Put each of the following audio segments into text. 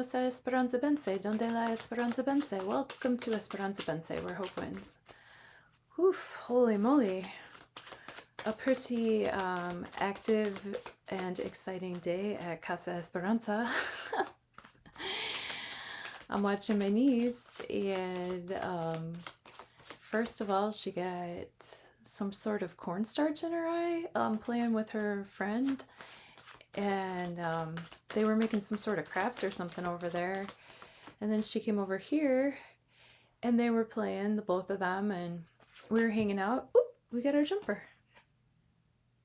Casa Esperanza Bense, donde la Esperanza Bense. Welcome to Esperanza Bense, where hope wins. Oof, holy moly. A pretty active and exciting day at Casa Esperanza. I'm watching my niece, and first of all, she got some sort of cornstarch in her eye, playing with her friend. And they were making some sort of crafts or something over there. And then she came over here and they were playing, the both of them, and we were hanging out. Oop, we got our jumper.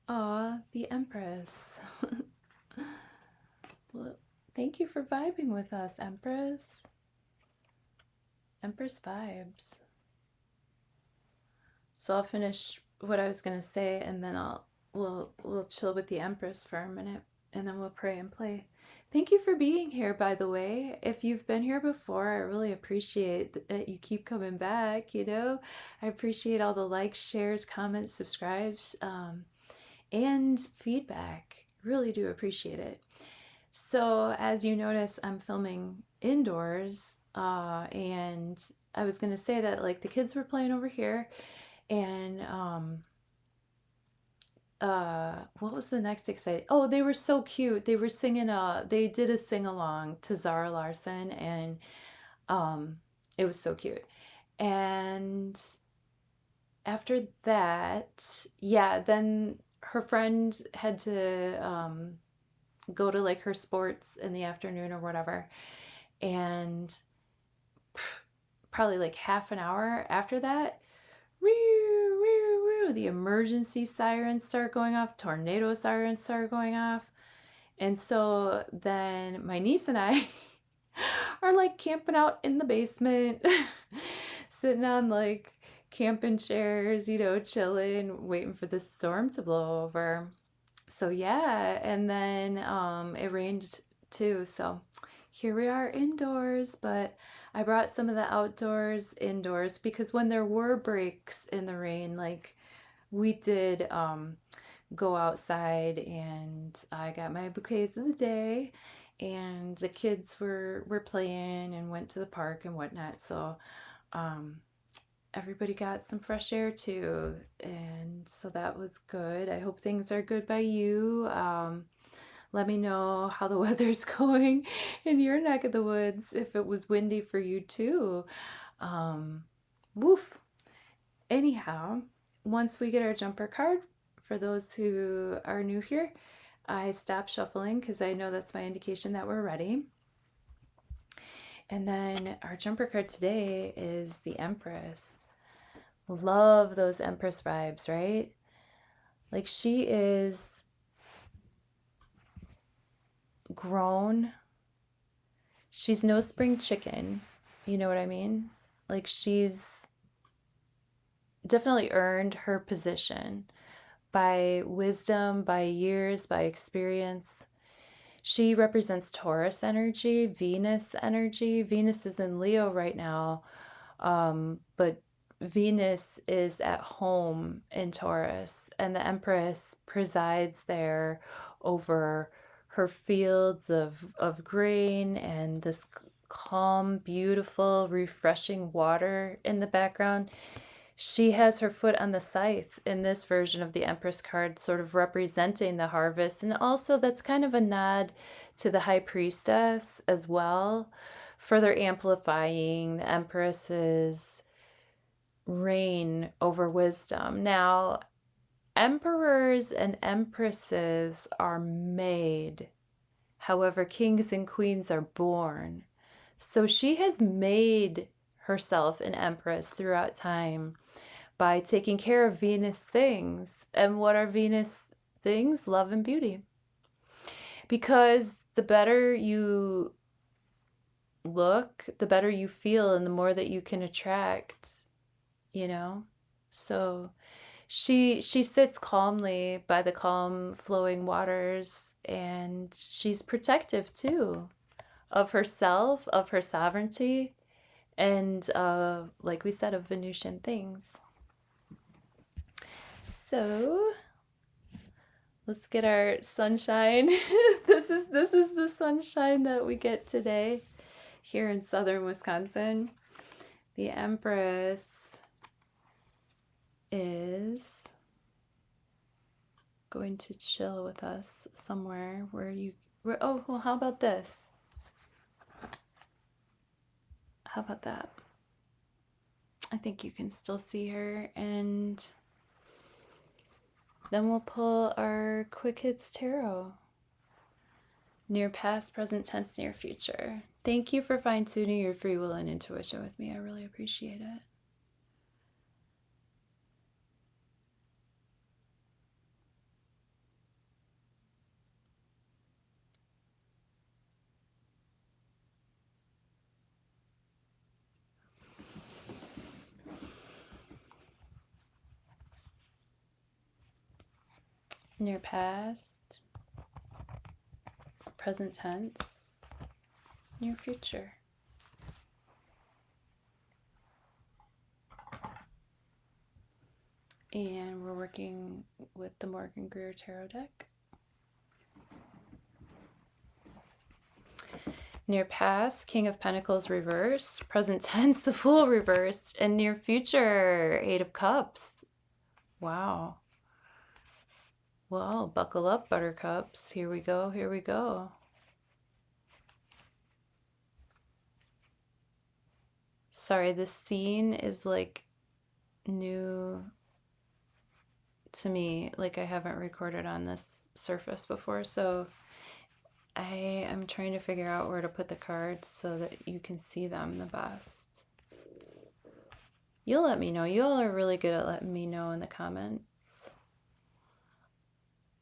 Aw, the Empress. Well, thank you for vibing with us, Empress. Empress vibes. So I'll finish what I was gonna say, and then we'll chill with the Empress for a minute, and then we'll pray and play. Thank you for being here, by the way. If you've been here before, I really appreciate that you keep coming back, you know? I appreciate all the likes, shares, comments, subscribes, and feedback. Really do appreciate it. So as you notice, I'm filming indoors, and I was gonna say that, like, the kids were playing over here, and what was the next exciting? Oh, they were so cute. They were singing they did a sing-along to Zara Larsson, and it was so cute. And after that, yeah, then her friend had to go to like her sports in the afternoon or whatever, and probably like half an hour after that, the emergency sirens start going off, tornado sirens start going off. And so then my niece and I are like camping out in the basement, sitting on like camping chairs, you know, chilling, waiting for the storm to blow over. So yeah, and then it rained too, so here we are indoors, but I brought some of the outdoors indoors because when there were breaks in the rain, like we did go outside, and I got my bouquets of the day, and the kids were playing and went to the park and whatnot, so everybody got some fresh air too, and so that was good. I hope things are good by you. Let me know how the weather's going in your neck of the woods, if it was windy for you too. Woof. Anyhow, once we get our jumper card, for those who are new here, I stop shuffling because I know that's my indication that we're ready. And then our jumper card today is the Empress. Love those Empress vibes, right? Like, she is grown. She's no spring chicken. You know what I mean? Like, she's definitely earned her position by wisdom, by years, by experience. She represents Taurus energy, Venus energy. Venus is in Leo right now, but Venus is at home in Taurus, and the Empress presides there over her fields of grain and this calm, beautiful, refreshing water in the background. She has her foot on the scythe in this version of the Empress card, sort of representing the harvest. And also that's kind of a nod to the High Priestess as well, further amplifying the Empress's reign over wisdom. Now, emperors and empresses are made. However, kings and queens are born. So she has made herself an empress throughout time by taking care of Venus things. And what are Venus things? Love and beauty. Because the better you look, the better you feel, and the more that you can attract, you know? So she sits calmly by the calm flowing waters, and she's protective too of herself, of her sovereignty, and like we said, of Venusian things. So let's get our sunshine. This is the sunshine that we get today. here in southern Wisconsin. The Empress is going to chill with us somewhere oh, well, how about this? How about that? I think you can still see her, and then we'll pull our Quick Hits Tarot. Near past, present tense, near future. Thank you for fine-tuning your free will and intuition with me. I really appreciate it. Near past, present tense, near future. And we're working with the Morgan Greer Tarot deck. Near past, King of Pentacles reversed, present tense, the Fool reversed, and near future, Eight of Cups. Wow. Well, buckle up, buttercups. Here we go, here we go. Sorry, this scene is like new to me. Like I haven't recorded on this surface before, so I am trying to figure out where to put the cards so that you can see them the best. You'll let me know. You all are really good at letting me know in the comments.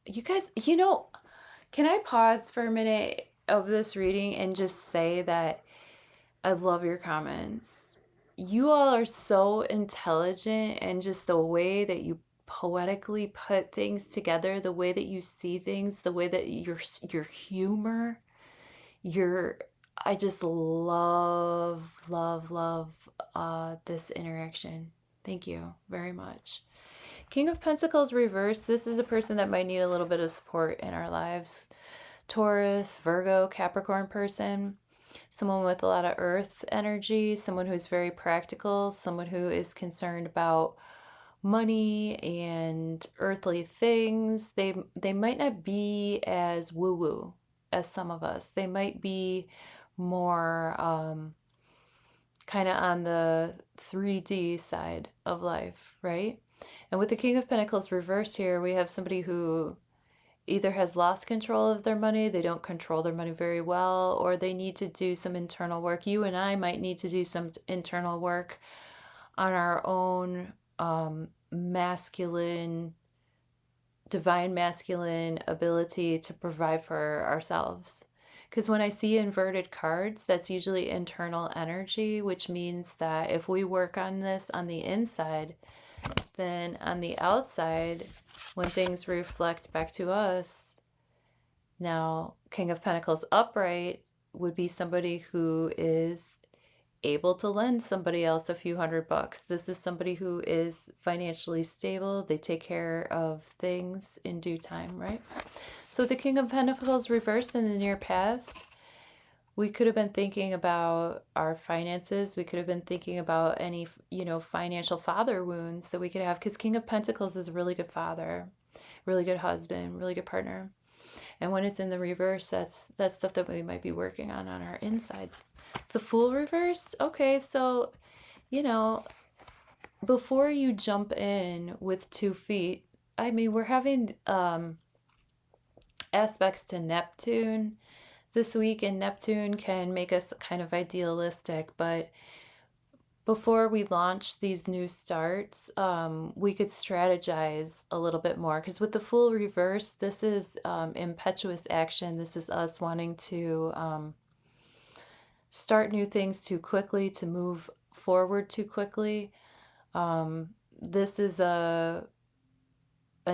You guys, you know, can I pause for a minute of this reading and just say that I love your comments. You all are so intelligent, and just the way that you poetically put things together, the way that you see things, the way that your humor, I just love this interaction. Thank you very much. King of Pentacles reverse. This is a person that might need a little bit of support in our lives. Taurus, Virgo, Capricorn person. Someone with a lot of earth energy, someone who's very practical, someone who is concerned about money and earthly things. They might not be as woo-woo as some of us. They might be more kind of on the 3D side of life, right? And with the King of Pentacles reversed here, we have somebody who either has lost control of their money, they don't control their money very well, or they need to do some internal work. You and I might need to do some internal work on our own divine masculine ability to provide for ourselves. Because when I see inverted cards, that's usually internal energy, which means that if we work on this on the inside, then on the outside, when things reflect back to us, now King of Pentacles upright would be somebody who is able to lend somebody else a few $100. This is somebody who is financially stable. They take care of things in due time, right? So the King of Pentacles reversed in the near past, we could have been thinking about our finances. We could have been thinking about any, financial father wounds that we could have, because King of Pentacles is a really good father, really good husband, really good partner. And when it's in the reverse, that's stuff that we might be working on our insides. The Fool reversed. Okay, so, before you jump in with 2 feet, I mean, we're having aspects to Neptune this week, and Neptune can make us kind of idealistic, but before we launch these new starts, we could strategize a little bit more, because with the Fool reverse, this is impetuous action. This is us wanting to start new things too quickly, to move forward too quickly. This is an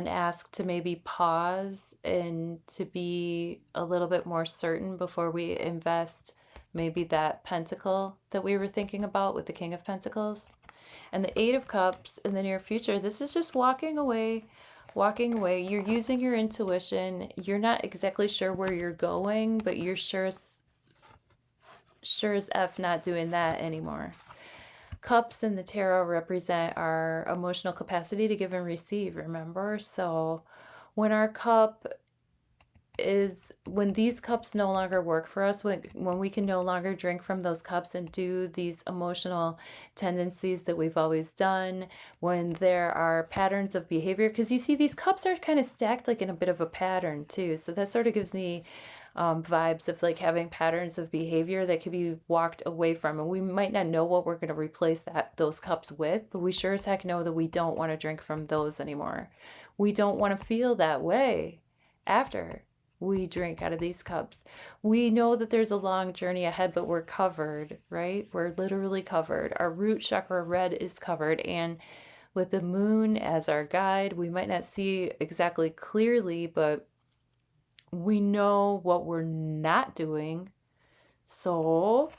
ask to maybe pause and to be a little bit more certain before we invest maybe that pentacle that we were thinking about with the King of Pentacles. And the Eight of Cups in the near future, this is just walking away. You're using your intuition. You're not exactly sure where you're going, but you're sure sure as F not doing that anymore. Cups in the tarot represent our emotional capacity to give and receive, remember? So when these cups no longer work for us, when we can no longer drink from those cups and do these emotional tendencies that we've always done, when there are patterns of behavior, because you see these cups are kind of stacked like in a bit of a pattern too, so that sort of gives me vibes of like having patterns of behavior that could be walked away from, and we might not know what we're going to replace those cups with, but we sure as heck know that we don't want to drink from those anymore. We don't want to feel that way after we drink out of these cups. We know that there's a long journey ahead, but we're covered, right? We're literally covered. Our root chakra red is covered, and with the moon as our guide, we might not see exactly clearly, but we know what we're not doing. So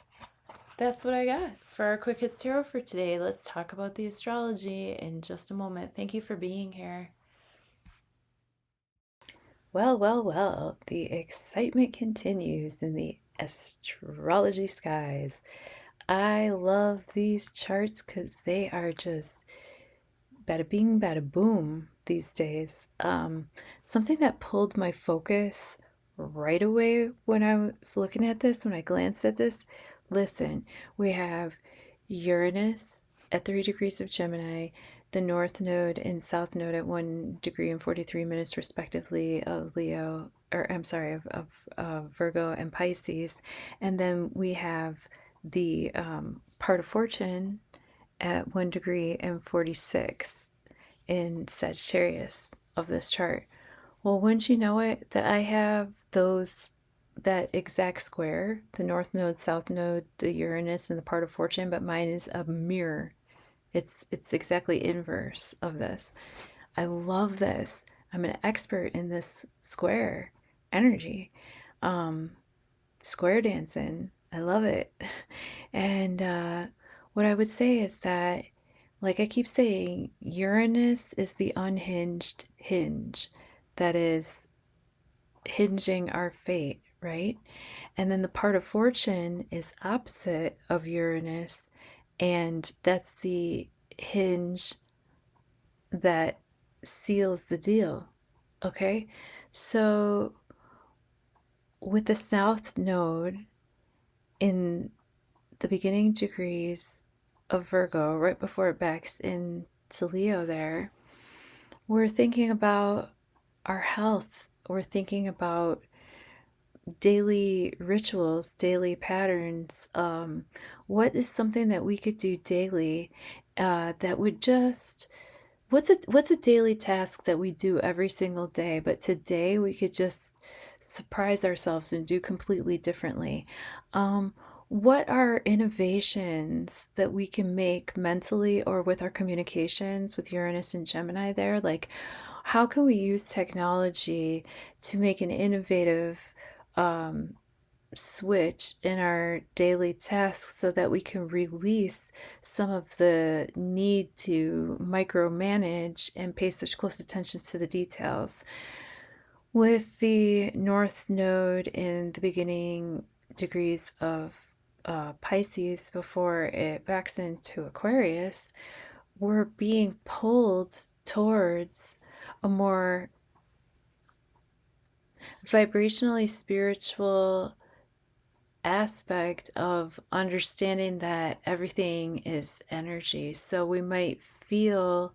that's what I got for our Quick Hits Tarot for today. Let's talk about the astrology in just a moment. Thank you for being here. Well, well, well, the excitement continues in the astrology skies. I love these charts because they are just bada bing, bada boom these days. Something that pulled my focus right away when I was looking at this, when I glanced at this, listen, we have Uranus at 3 degrees of Gemini, the North Node and South Node at 1 degree and 43 minutes respectively of Leo, or I'm sorry, of Virgo and Pisces. And then we have the part of fortune at 1 degree and 46 in Sagittarius of this chart. Well, wouldn't you know it, that I have that exact square, the North Node, South Node, the Uranus, and the part of fortune, but mine is a mirror. It's exactly inverse of this. I love this. I'm an expert in this square energy. Square dancing. I love it. And what I would say is that, like I keep saying, Uranus is the unhinged hinge that is hinging our fate, right? And then the part of fortune is opposite of Uranus, and that's the hinge that seals the deal. Okay? So with the South Node in the beginning degrees of Virgo, right before it backs into Leo there, we're thinking about our health. We're thinking about daily rituals, daily patterns. What is something that we could do daily that would just what's a daily task that we do every single day, but today we could just surprise ourselves and do completely differently? What are innovations that we can make mentally or with our communications with Uranus and Gemini there? Like, how can we use technology to make an innovative switch in our daily tasks so that we can release some of the need to micromanage and pay such close attention to the details? With the North Node in the beginning degrees of Pisces before it backs into Aquarius, we're being pulled towards a more vibrationally spiritual aspect of understanding that everything is energy. So we might feel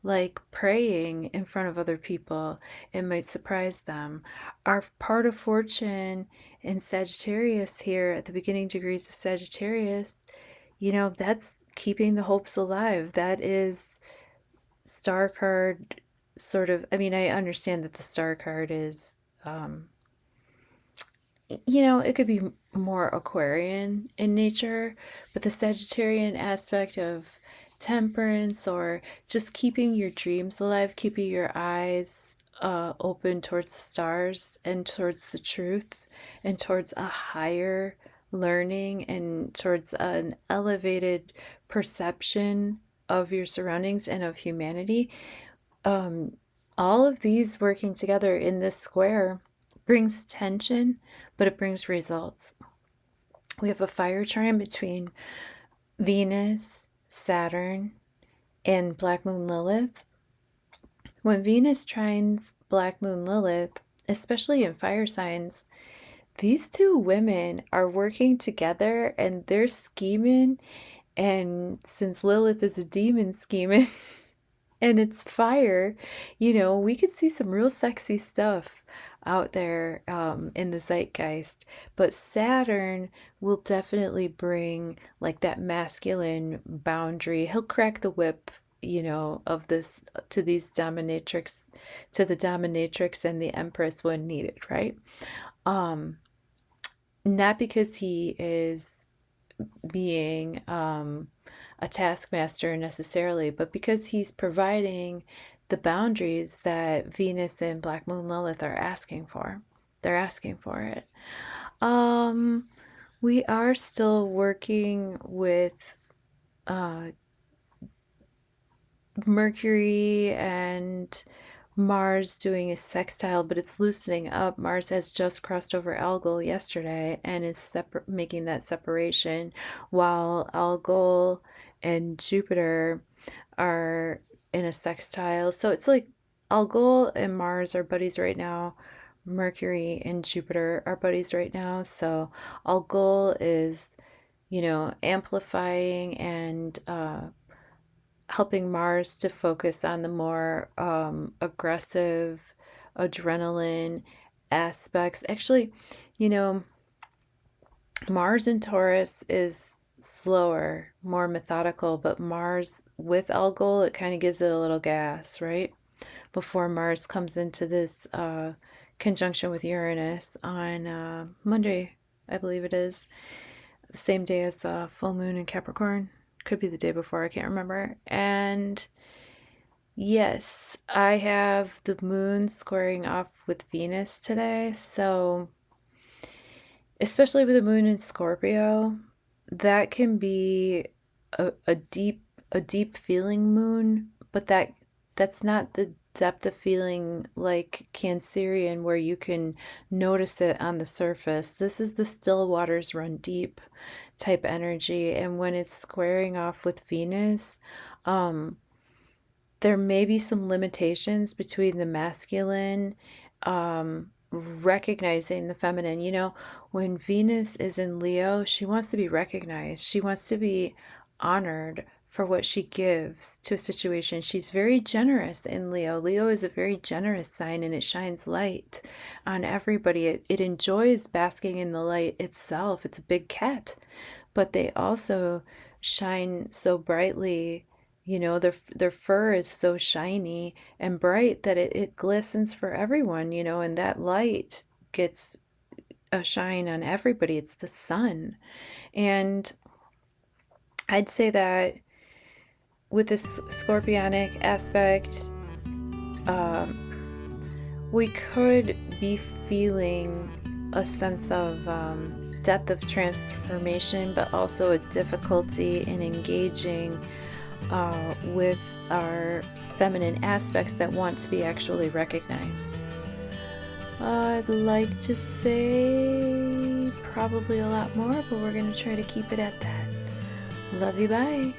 like praying in front of other people. It might surprise them. Our part of fortune in Sagittarius here at the beginning degrees of Sagittarius, that's keeping the hopes alive. That is star card sort of. I mean, I understand that the star card is it could be more Aquarian in nature, but the Sagittarian aspect of temperance, or just keeping your dreams alive, keeping your eyes open towards the stars and towards the truth and towards a higher learning and towards an elevated perception of your surroundings and of humanity. All of these working together in this square brings tension, but it brings results. We have a fire trine between Venus, Saturn, and Black Moon Lilith. When Venus trines Black Moon Lilith, especially in fire signs, these two women are working together and they're scheming. And since Lilith is a demon scheming and it's fire, we could see some real sexy stuff out there in the zeitgeist. But Saturn will definitely bring like that masculine boundary. He'll crack the whip, of this to the dominatrix and the empress when needed, right? Not because he is being a taskmaster necessarily, but because he's providing the boundaries that Venus and Black Moon Lilith are asking for. They're asking for it. We are still working with Mercury and Mars doing a sextile, but it's loosening up. Mars has just crossed over Algol yesterday and is making that separation, while Algol and Jupiter are in a sextile. So it's like Algol and Mars are buddies right now. Mercury and Jupiter are buddies right now. So Algol is, amplifying and helping Mars to focus on the more aggressive adrenaline aspects. Actually, Mars in Taurus is slower, more methodical, but Mars with Algol, it kind of gives it a little gas, right? Before Mars comes into this conjunction with Uranus on Monday, I believe it is, the same day as the full moon in Capricorn. Could be the day before, I can't remember. And yes, I have the moon squaring off with Venus today. So especially with the moon in Scorpio, that can be a deep feeling moon, but that's not the depth of feeling like Cancerian where you can notice it on the surface. This is the still waters run deep type energy. And when it's squaring off with Venus, there may be some limitations between the masculine, recognizing the feminine. When Venus is in Leo, she wants to be recognized. She wants to be honored for what she gives to a situation. She's very generous in Leo. Leo is a very generous sign and it shines light on everybody. It enjoys basking in the light itself. It's a big cat, but they also shine so brightly. Their fur is so shiny and bright that it glistens for everyone, and that light gets a shine on everybody. It's the sun. And I'd say that with this scorpionic aspect, we could be feeling a sense of depth of transformation, but also a difficulty in engaging with our feminine aspects that want to be actually recognized. I'd like to say probably a lot more, but we're going to try to keep it at that. Love you, bye.